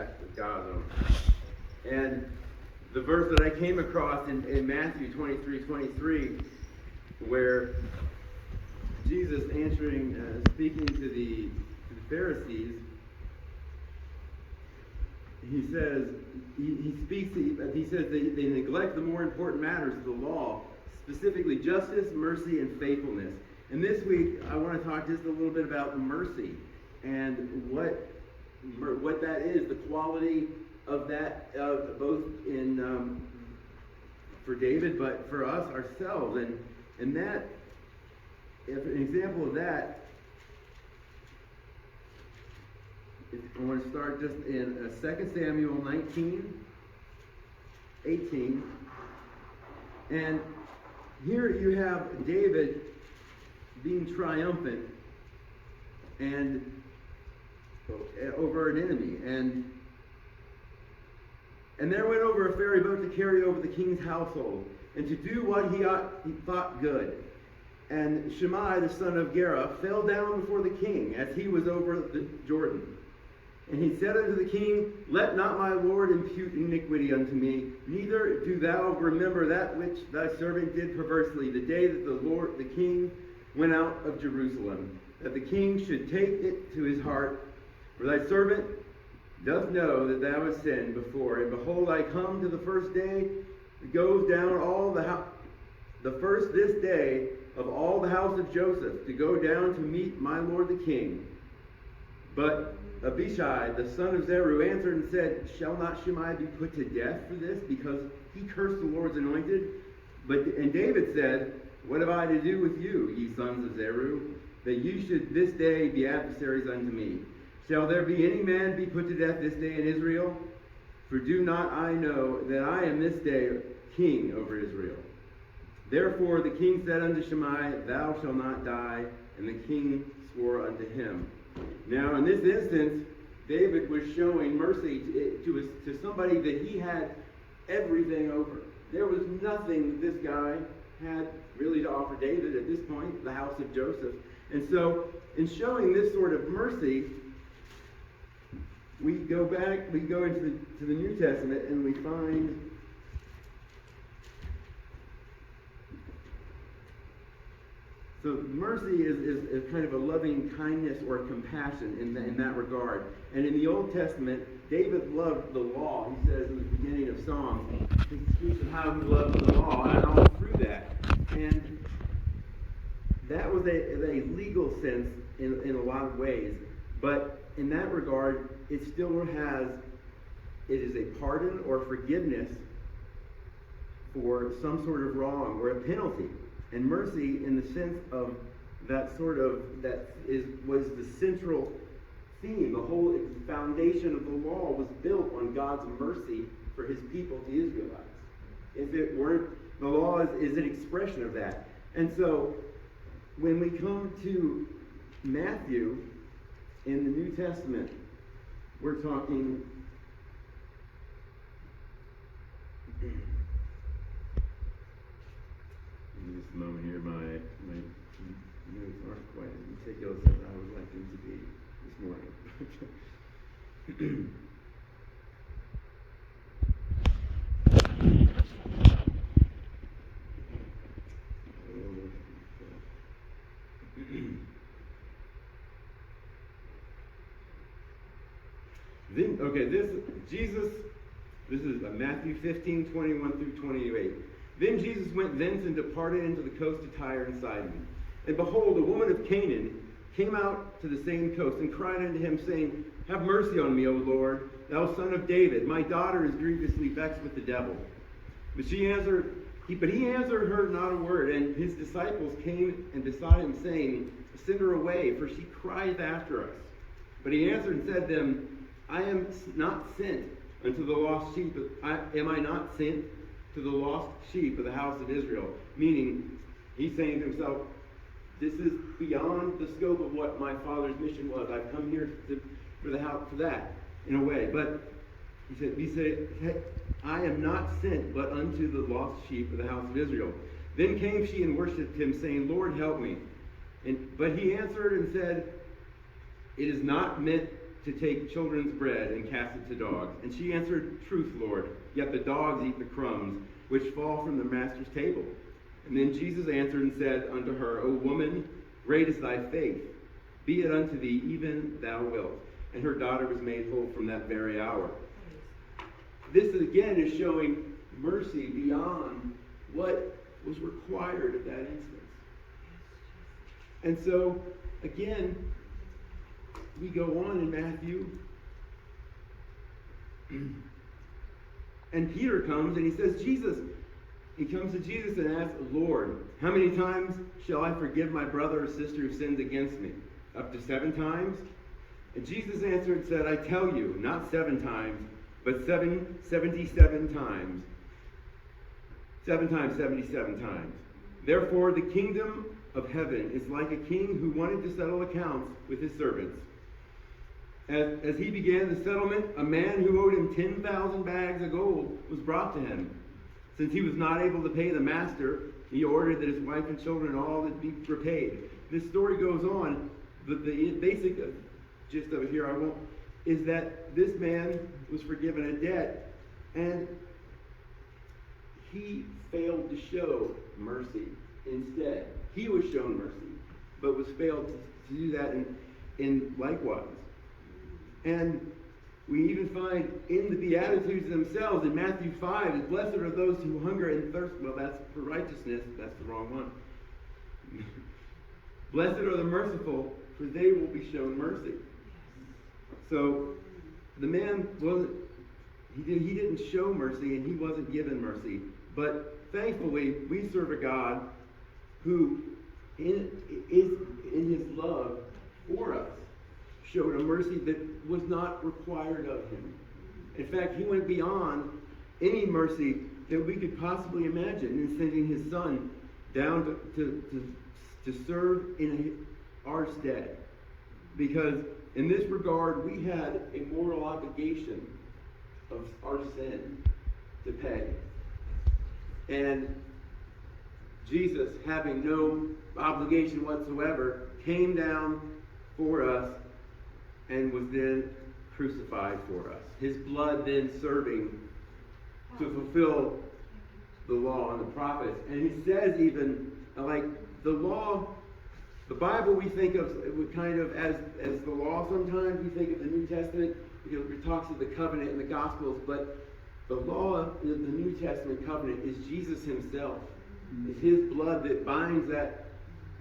act with God on. And the verse that I came across in Matthew 23:23, where Jesus speaking to the Pharisees, he says they neglect the more important matters of the law, specifically justice, mercy, and faithfulness. And this week, I want to talk just a little bit about mercy and what that is, the quality of that, both in for David, but for us ourselves. And that, if an example of that, I want to start just in 2 Samuel 19:18. And here you have David being triumphant and over an enemy. And there went over a ferry boat to carry over the king's household, and to do what he thought good. And Shimei, the son of Gera, fell down before the king as he was over the Jordan. And he said unto the king, Let not my lord impute iniquity unto me, neither do thou remember that which thy servant did perversely, the day that the king went out of Jerusalem, that the king should take it to his heart. For thy servant doth know that thou hast sinned before. And behold, I come to the first day, it goes down all the first this day of all the house of Joseph, to go down to meet my lord the king. But Abishai, the son of Zeruiah, answered and said, Shall not Shimei be put to death for this, because he cursed the Lord's anointed? And David said, What have I to do with you, ye sons of Zeruiah, that ye should this day be adversaries unto me? Shall there be any man be put to death this day in Israel? For do not I know that I am this day king over Israel? Therefore the king said unto Shimei, Thou shalt not die. And the king swore unto him. Now, in this instance, David was showing mercy to somebody that he had everything over. There was nothing this guy had really to offer David at this point, the house of Joseph. And so, in showing this sort of mercy, we go into the New Testament, and we find so mercy is kind of a loving kindness or compassion in that regard. And in the Old Testament, David loved the law. He says in the beginning of Psalms, he speaks of how he loved the law and all through that. And that was a legal sense in a lot of ways. But in that regard, it is a pardon or forgiveness for some sort of wrong or a penalty. And mercy, in the sense of was the central theme. The whole foundation of the law was built on God's mercy for his people, the Israelites. If it weren't, the law is an expression of that. And so, when we come to Matthew in the New Testament, we're talking in just a moment here, my notes aren't quite as meticulous as I would like them to be this morning. This is Matthew 15:21 through 28. Then Jesus went thence and departed into the coast of Tyre and Sidon. And behold, a woman of Canaan came out to the same coast and cried unto him, saying, Have mercy on me, O Lord, thou son of David. My daughter is grievously vexed with the devil. But he answered her not a word. And his disciples came and besought him, saying, Send her away, for she crieth after us. But he answered and said to them, I am not sent unto the lost sheep. Am I not sent to the lost sheep of the house of Israel? Meaning, he's saying to himself, this is beyond the scope of what my Father's mission was. I've come here for that, in a way. But he said, I am not sent but unto the lost sheep of the house of Israel. Then came she and worshipped him, saying, Lord, help me. But he answered and said, It is not meet to take children's bread and cast it to dogs? And she answered, Truth, Lord, yet the dogs eat the crumbs which fall from the master's table. And then Jesus answered and said unto her, O woman, great is thy faith. Be it unto thee even thou wilt. And her daughter was made whole from that very hour. This again is showing mercy beyond what was required of that instance. And so, again, we go on in Matthew, and Peter comes and he says, he comes to Jesus and asks, Lord, how many times shall I forgive my brother or sister who sins against me? Up to 7 times? And Jesus answered and said, I tell you, not 7 times, but 77 times. 7 times, 77 times. Therefore, the kingdom of heaven is like a king who wanted to settle accounts with his servants. As he began the settlement, a man who owed him 10,000 bags of gold was brought to him. Since he was not able to pay the master, he ordered that his wife and children all be repaid. This story goes on, but the basic gist of it here, is that this man was forgiven a debt, and he failed to show mercy instead. He was shown mercy, but was failed to do that in likewise. And we even find in the Beatitudes themselves, in Matthew 5, that blessed are those who hunger and thirst. Well, that's for righteousness. That's the wrong one. Blessed are the merciful, for they will be shown mercy. So the man he didn't show mercy, and he wasn't given mercy. But thankfully, we serve a God who is in his love for us showed a mercy that was not required of him. In fact, he went beyond any mercy that we could possibly imagine in sending his son down to serve in our stead. Because in this regard, we had a moral obligation of our sin to pay. And Jesus, having no obligation whatsoever, came down for us and was then crucified for us. His blood then serving to fulfill the law and the prophets. And he says even, like, the law, the Bible we think of kind of as the law sometimes. We think of the New Testament because it talks of the covenant in the Gospels, but the law of the New Testament covenant is Jesus himself. It's his blood that binds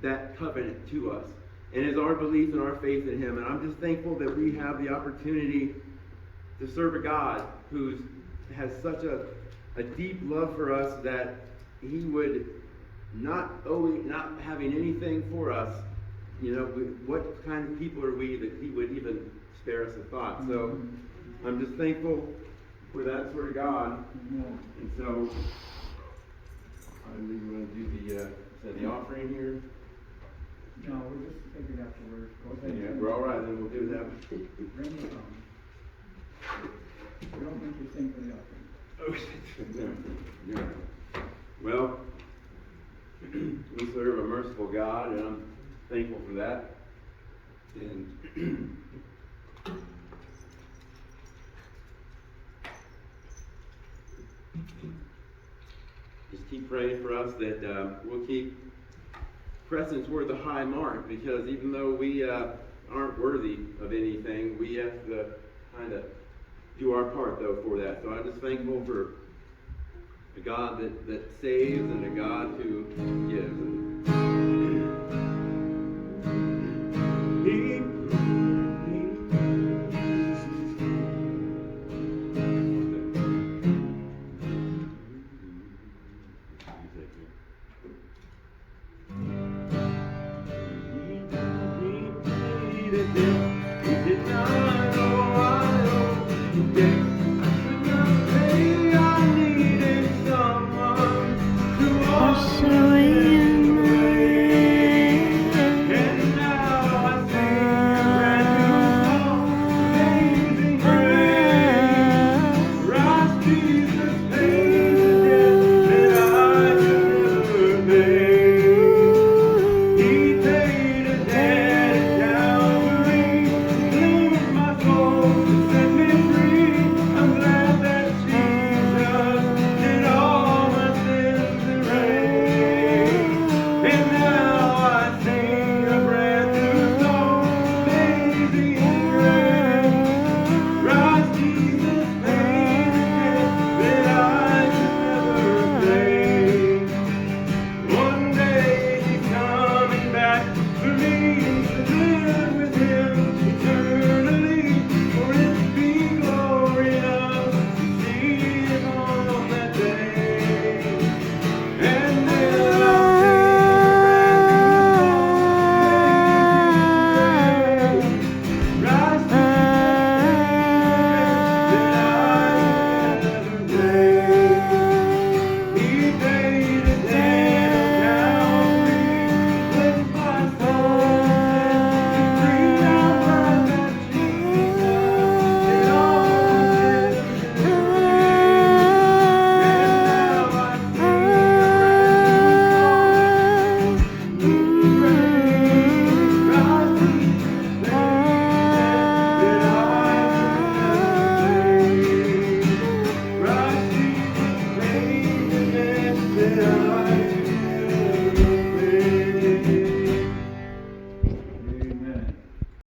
that covenant to us. And it's our belief and our faith in him. And I'm just thankful that we have the opportunity to serve a God who has such a deep love for us that he would not having anything for us, what kind of people are we that he would even spare us a thought. So I'm just thankful for that sort of God. And so I believe we're going to do the offering here. No, we're just thinking afterwards. Go ahead. Yeah, we're all right, then we'll do that. Bring it on. We don't think you sing for the offering. Yeah. Well, we serve a merciful God, and I'm thankful for that. And just keep praying for us that we'll keep pressing toward the high mark, because even though we aren't worthy of anything, we have to kind of do our part, though, for that. So I'm just thankful for a God that saves and a God who gives. He did not know I